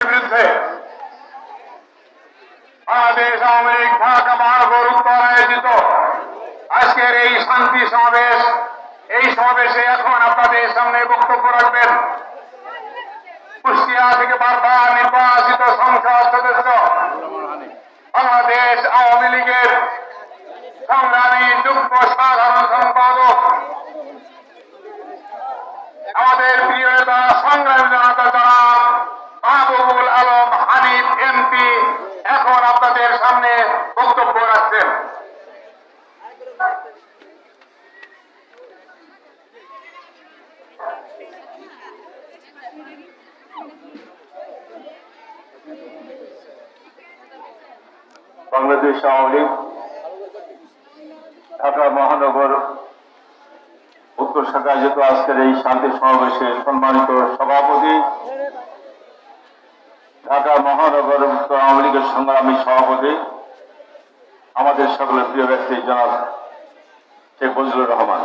বিরুদ্ধে বাংলাদেশ আওয়ামী লীগ ঢাকা মহানগর উত্তর আয়োজিত আজকের এই শান্তি সমাবেশ, এই সমাবেশে এখন আপনাদের সামনে বক্তব্য রাখবেন কুষ্টিয়া থেকে বারবার নির্বাচিত সংসদ সদস্য, বাংলাদেশ আওয়ামী লীগের সংগ্রামী যুগ্ম সাধারণ সম্পাদক, আমাদের প্রিয় নেতা সংগ্রামী জনতা জনাব মাহবুবুল আলম হানিফ এমপি এখন আপনাদের সামনে বক্তব্য রাখছেন। বাংলাদেশ আওয়ামী লীগ ঢাকা মহানগর উত্তর শাখা আয়োজিত আজকের এই শান্তি সমাবেশে সম্মানিত সভাপতি, ঢাকা মহানগর উত্তর আওয়ামী লীগের সংগ্রামী সভাপতি, আমাদের সকলের প্রিয় ব্যক্তি জনাব শেখ ফজলুর রহমান,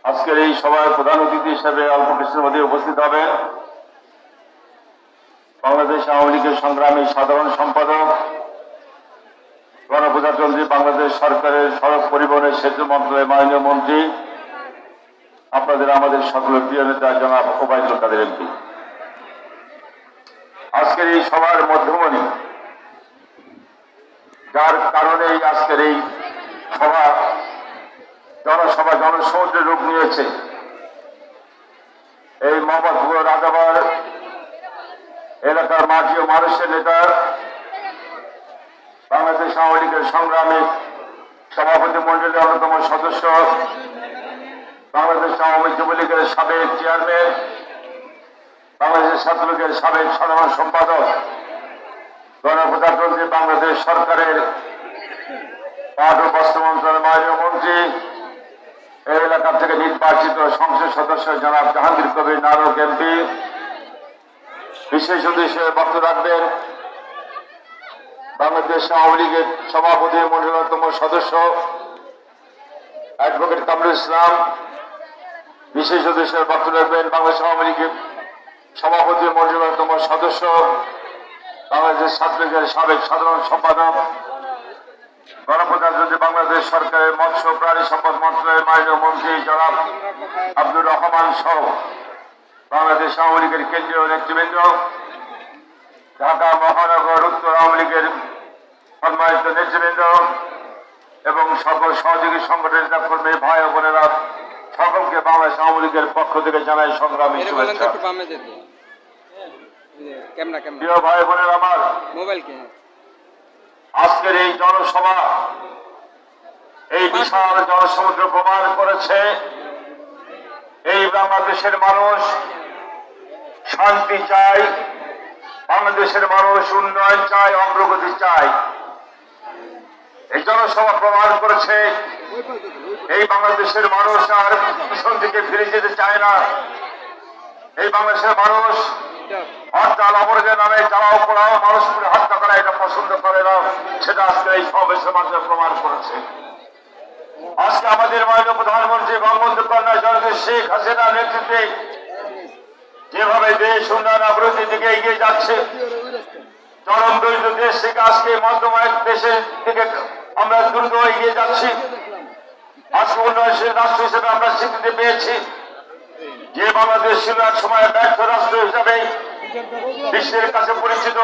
আজকের এই সভায় প্রধান অতিথি হিসেবে অল্প কিছুর মধ্যে উপস্থিত হবেন বাংলাদেশ আওয়ামী লীগের সংগ্রামী সাধারণ সম্পাদক, গণপ্রজাতন্ত্রী বাংলাদেশ সরকারের সড়ক পরিবহনের সেতু মন্ত্রণালয়ের মাননীয় মন্ত্রী, আপনাদের আমাদের সকলের প্রিয় নেতা জনাব ওবায়দুল কাদের এমপি। আজকের এই সভার মধ্যমণি, যার কারণে আজকের এই সভা জনসভা জনসমুদ্রের রূপ নিয়েছে, এই মোহাম্মদপুর রাজাবার এলাকার মাটি ও মানুষের নেতা, বাংলাদেশ আওয়ামী লীগের সংগ্রামী সভাপতি মন্ডলীর অন্যতম সদস্য, বাংলাদেশ আওয়ামী যুবলীগের সাবেক চেয়ারম্যান, বাংলাদেশ ছাত্রলীগের সাবেক সাধারণ সম্পাদক, গণপ্রজাতন্ত্রী বাংলাদেশ সরকারের পাট ও বস্ত্র মন্ত্রণালয়ের মাননীয় মন্ত্রী, এই এলাকা থেকে নির্বাচিত সংসদ সদস্য জনাব জাহাঙ্গীর কবির নারক এমপি, বিশেষ উদ্দেশ্যে বক্তব্য রাখবেন বাংলাদেশ আওয়ামী লীগের সভাপতি মন্ডলীর অন্যতম সদস্য অ্যাডভোকেট কামরুল ইসলাম, বিশেষ উদ্দেশ্যে বক্তব্য রাখবেন বাংলাদেশ আওয়ামী লীগের সভাপতি মন্ডলীর অন্যতম সদস্য, বাংলাদেশ ছাত্রলীগের সাবেক সাধারণ সম্পাদক, গণপ্রজাতন্ত্রী বাংলাদেশ সরকারের মৎস্য প্রাণী সম্পদ মন্ত্রণালয়ের মাননীয় মন্ত্রী জনাব আব্দুর রহমান সহ বাংলাদেশ আওয়ামী লীগের কেন্দ্রীয় নেতৃবৃন্দ, ঢাকা মহানগর উত্তর আওয়ামী লীগের সম্মানিত নেতৃবৃন্দ এবং সকল সহযোগী সংগঠনের কর্মী ভাই ও বোনেরা, সকলকে বাংলাদেশ আওয়ামী লীগের পক্ষ থেকে জানাই সংগ্রামী শুভেচ্ছা। প্রিয় ভাই বোনের আমার, আজকের এই জনসভা, এই বিশাল জনসমুদ্র প্রমাণ করেছে এই বাংলাদেশের মানুষ শান্তি চায়, বাংলাদেশের মানুষ উন্নয়ন চায়, অগ্রগতি চায়। এই জনসভা প্রমাণ করেছে এই বাংলাদেশের মানুষ আর পিছন থেকে ফিরে যেতে চায় না। এই বাংলাদেশের মানুষ হরতাল অবরোধের নামে জ্বালাও পোড়াও মানুষকে হত্যা করা এটা পছন্দ করে না, সেটা আজকে এই সমাবেশের মাধ্যমে প্রমাণ করেছে। আজকে আমাদের মাননীয় প্রধানমন্ত্রী বঙ্গবন্ধু কন্যা জননেত্রী শেখ হাসিনার নেতৃত্বে যেভাবে দেশ উন্নয়ন অগ্রগতির দিকে এগিয়ে যাচ্ছে, চরম দরিদ্র দেশ থেকে আজকে মধ্যম আয়ের দেশের দিকে আমরা দ্রুত এগিয়ে যাচ্ছি। আজকে উন্নয়নশীল রাষ্ট্র হিসেবে আমরা স্বীকৃতি পেয়েছি। যে বাংলাদেশ ছিল এক সময় ব্যর্থ রাষ্ট্র হিসাবে বিশ্বের কাছে পরিচিত,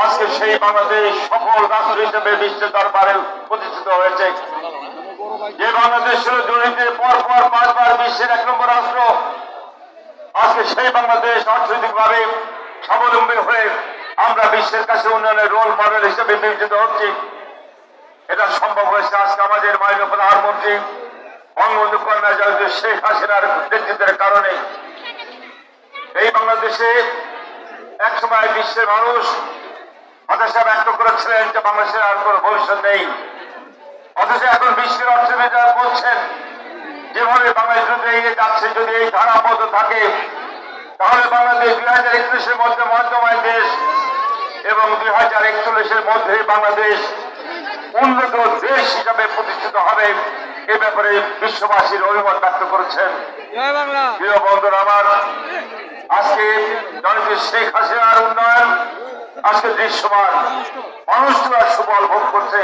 আজকে সেই বাংলাদেশ সফল রাষ্ট্র হিসেবে বিশ্বের দরবারে প্রতিষ্ঠিত হয়েছে। যে বাংলাদেশ ছিল দুর্নীতির পর পর 5 বার বিশ্বের 1 নম্বর রাষ্ট্র, আজকে সেই বাংলাদেশ অর্থনৈতিকভাবে স্বাবলম্বী হয়ে আমরা বিশ্বের কাছে উন্নয়নের রোল মডেল হিসেবে বিবেচিত হচ্ছি। এটা সম্ভব হয়েছে আজকে আমাদের মাননীয় প্রধানমন্ত্রী বঙ্গবন্ধু কন্যা জননেত্রী শেখ হাসিনার নেতৃত্বের কারণে। এই বাংলাদেশে একসময় বিশ্বের মানুষ হতাশা ব্যক্ত করেছিলেন যে বাংলাদেশের আর কোনো ভবিষ্যৎ নেই, অথচ এখন বিশ্বের অর্থনীতিরা বলছেন যেভাবে বাংলাদেশ এগিয়ে যাচ্ছে, যদি এই ধারা অব্যাহত থাকে তাহলে বাংলাদেশ 2031-এর মধ্যে মধ্যম আয়ের দেশ এবং 2041-এর মধ্যে বাংলাদেশ উন্নত দেশ হিসাবে প্রতিষ্ঠিত হবে। এ ব্যাপারে বিশ্ববাসীর অভিমত ব্যক্ত করেছেন। প্রিয় বন্ধুরা আমার, আজকে জননেত্রী শেখ হাসিনার উন্নয়ন আজকে দৃশ্যমান, মানুষরা সুফল ভোগ করছে।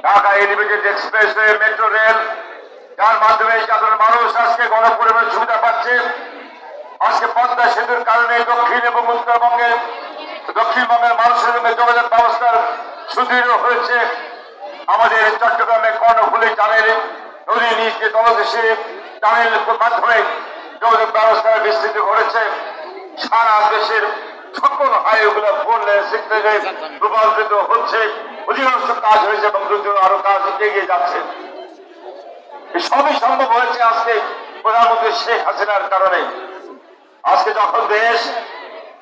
Dhaka elevated expressway, metro rail, যার মাধ্যমে সাধারণ মানুষ আজকে গণপরিবহনের সুবিধা পাচ্ছে। আজকে পদ্মা সেতুর কারণে দক্ষিণ এবং দক্ষিণবঙ্গের মানুষের সঙ্গে যোগাযোগ ব্যবস্থার সুদৃঢ় হয়েছে। আমাদের চট্টগ্রামে কর্ণফুলী টানেল, নদীর নিচ যে তলদেশে টানেল মাধ্যমে যোগাযোগ ব্যবস্থার বিস্তৃত করেছে। সারা দেশের সকল হাইওয়েগুলো 4 লেন 6 লেনে রূপান্তরিত হচ্ছে। অধিকাংশ কাজ হয়েছে এবং দ্রুত আরো কাজ এগিয়ে যাচ্ছে। সবই সম্ভব হয়েছে আজকে প্রধানমন্ত্রী শেখ হাসিনার কারণে। আজকে যখন দেশ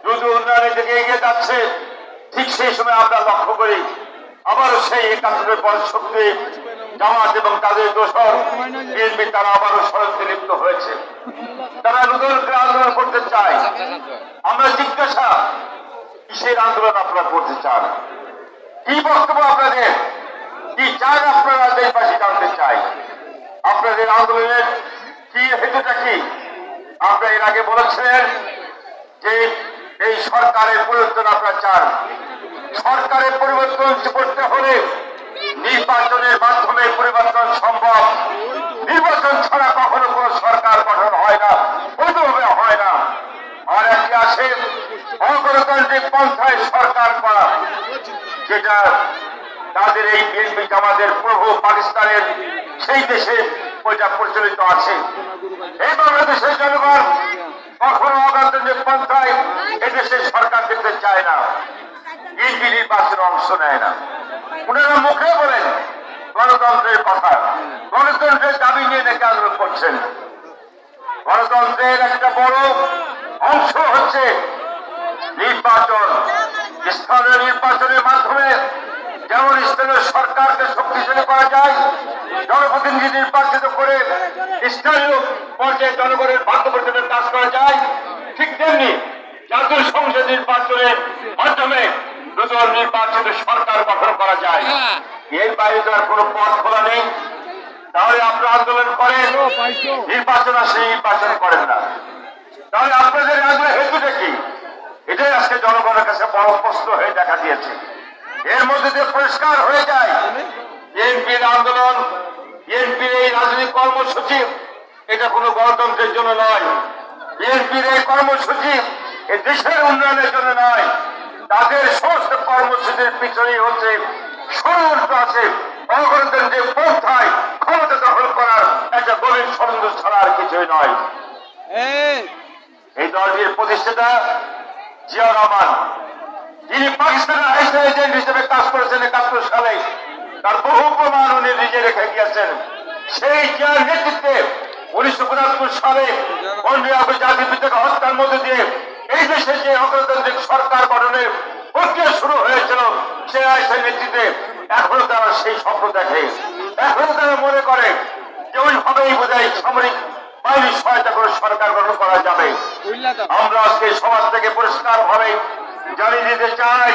দ্রুত উন্নয়নের দিকে এগিয়ে যাচ্ছে, ঠিক সেই সময় আমরা লক্ষ্য করি আবারও সেই 71 পর শক্তি জামাত এবং তাদের দোসর বিএনপি তারা আবারও ষড়যন্ত্রে লিপ্ত হয়েছে। তারা নতুন করে আন্দোলন করতে চায়। আমরা জিজ্ঞাসা, কিসের আন্দোলন আপনারা করতে চান? কি বক্তব্য আপনাদের? কি চান আপনারা? দেশবাসী জানতে চাই আপনাদের আন্দোলনের কি হেতুটা কি? আপনারা এর আগে বলেছিলেন যে এই সরকারের পরিবর্তন আপনারা চান। সরকারের পরিবর্তন করতে হলে নির্বাচনের মাধ্যমে পরিবর্তন সম্ভব। নির্বাচন ছাড়া কখনো কোন সরকার গঠন হয় না, বৈধভাবে হয় না। আর একটি আসে অগণতান্ত্রিক পন্থায় সরকার করা, যেটা তাদের এই বিএনপি জামাতের প্রভু পাকিস্তানের সেই দেশে ওইটা প্রচলিত আছে। এই বাংলাদেশের জনগণ কখনো অগণতান্ত্রিক পন্থায় এদেশে সরকার দেখতে চায় না। বিএনপি নির্বাচনে অংশ নেয় না। ওনারা মুখে বলেন গণতন্ত্রের কথা, গণতন্ত্রের দাবি নিয়ে নাকি আন্দোলন করছেন। গণতন্ত্রের একটা বড় অংশ হচ্ছে নির্বাচন। স্থানীয় নির্বাচনের মাধ্যমে যেমন স্থানীয় সরকারকে শক্তিশালী করা যায়, জনপ্রতিনিধি নির্বাচিত করে স্থানীয় পর্যায়ে জনগণের ভাগ্য পরিবর্তনের কাজ করা যায়, ঠিক তেমনি জাতীয় সংসদ নির্বাচনের মাধ্যমে নতুন নির্বাচিত সরকার গঠন করা যায়। এর বাইরে তো আর কোনো পথ খোলা নেই। তাহলে আপনারা আন্দোলন করেন, নির্বাচন আসলে নির্বাচন করেন না। তাহলে আপনাদের আন্দোলনের হেতুটা কি? এটাই আজকে জনগণের কাছে বড় প্রশ্ন হয়ে দেখা দিয়েছে। এর মধ্যে দিয়ে পরিষ্কার হয়ে যায় বিএনপির আন্দোলন, বিএনপির এই রাজনৈতিক কর্মসূচি এটা কোনো গণতন্ত্রের জন্য নয়। বিএনপির এই কর্মসূচি এই দেশের উন্নয়নের জন্য নয়। তাদের সমস্ত কর্মসূচির পিছনেই হচ্ছে ষড়যন্ত্র আছে। অগণতান্ত্রিক পন্থায় ক্ষমতা দখল করার একটা গভীর ষড়যন্ত্র ছাড়া আর কিছুই নয়। এই দলটির প্রতিষ্ঠাতা জিয়াউর রহমান, যিনি পাকিস্তানের হাইস্টার এজেন্ট হিসেবে কাজ করেছেন 71 সালে, তার বহু প্রমাণ উনি নিজে রেখে গিয়েছেন। সেই জিয়ার নেতৃত্বে 1975 সালে 15 আগস্ট জাতির পিতাকে হত্যার মধ্যে দিয়ে এই দেশে যে অগণতান্ত্রিক সরকার গঠনের প্রক্রিয়া শুরু হয়েছিল, সে আইসের নেতৃত্বে এখনো তারা সেই স্বপ্ন দেখে। এখনো তারা মনে করে যে ওইভাবেই বোধহয় সামরিক বাহিনীর সহায়তা করে সরকার গঠন করা যাবে। আমরা আজকে সমাজ থেকে পরিষ্কার ভাবে জানিয়ে দিতে চাই,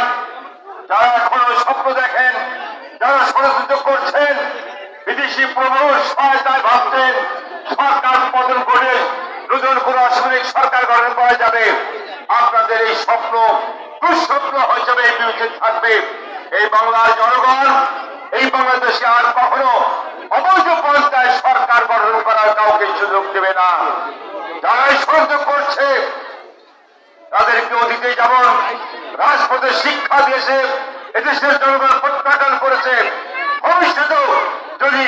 যারা এখনো স্বপ্ন দেখেন, যারা ষড়যন্ত্র করছেন, বিদেশি প্রভুর সহায়তায় ভাবছেন সরকার পতন করে নতুন কোন অসামরিক সরকার গঠন করা যাবে, আপনাদের এই স্বপ্ন দুঃস্বপ্ন হয়ে যাবে, বিবেচনা থাকবে। এই বাংলার জনগণ এই বাংলাদেশে আর কখনো অবৈধ পন্থায় সরকার গঠন করার কাউকে সুযোগ দেবে না। যারাই ষড়যন্ত্র করছে তাদেরকে অতীতে যেমন রাজপথে শিক্ষা দিয়েছে, এদেশের জনগণ প্রত্যাখ্যান করেছে, ভবিষ্যতেও যদি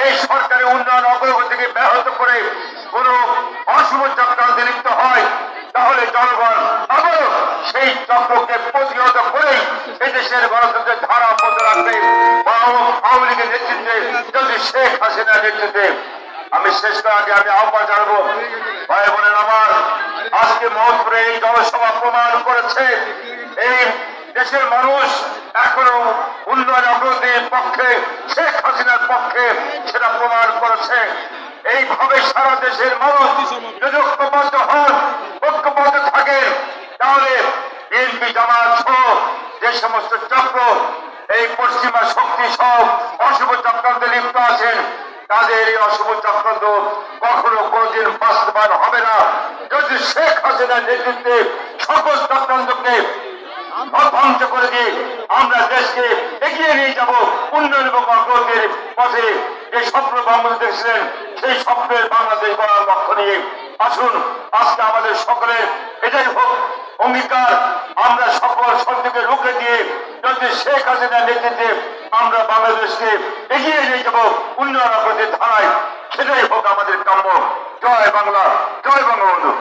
এই সরকারের উন্নয়ন অগ্রগতিকে ব্যাহত করে কোন অশুভ চক্রান্তে লিপ্ত হয়, তাহলে জনগণ আবারও সেই চক্রকে প্রতিহত করেই এদেশের গণতন্ত্রের ধারা অব্যাহত রাখবে। আওয়ামী লীগের নেতৃত্বে যদি শেখ হাসিনার নেতৃত্বে। আমি শেষ করার আগে আমি আহ্বান জানাবো, ভাই বোনেন আমার, আজকে মহৎপুরে এই জনসভা প্রমাণ করেছে এই দেশের মানুষ এখনো উন্নয়ন অগ্রগতির পক্ষে, শেখ হাসিনার পক্ষে, সেটা প্রমাণ করেছে। এইভাবে সারা দেশের মানুষ যদি ঐক্যবদ্ধ হন, ঐক্যবদ্ধ থাকেন, তাহলে বিএনপি জামাত সহ যে সমস্ত চক্র এই পশ্চিমা শক্তি সহ অশুভ চক্রান্তে লিপ্ত আছেন, তাদের এই অশুভ চক্রান্ত কখনো কোনোদিন বাস্তবায়ন হবে না। যদি শেখ হাসিনার নেতৃত্বে সকল চক্রান্তকে ধ্বংস করে দিয়ে আমরা দেশকে এগিয়ে নিয়ে যাব উন্নয়ন এবং অগ্রগতির পথে। যে স্বপ্ন বঙ্গবন্ধু দেখছিলেন সেই স্বপ্নের বাংলাদেশ গড়ার লক্ষ্য নিয়ে আসুন আজকে আমাদের সকলের এটাই হোক অঙ্গীকার, আমরা সকল শক্তিকে রুখে দিয়ে যদি শেখ হাসিনার নেতৃত্বে আমরা বাংলাদেশকে এগিয়ে নিয়ে যাব উন্নয়ন অগ্রগতির ধারায়, সেটাই হোক আমাদের কাম্য। জয় বাংলা, জয় বঙ্গবন্ধু।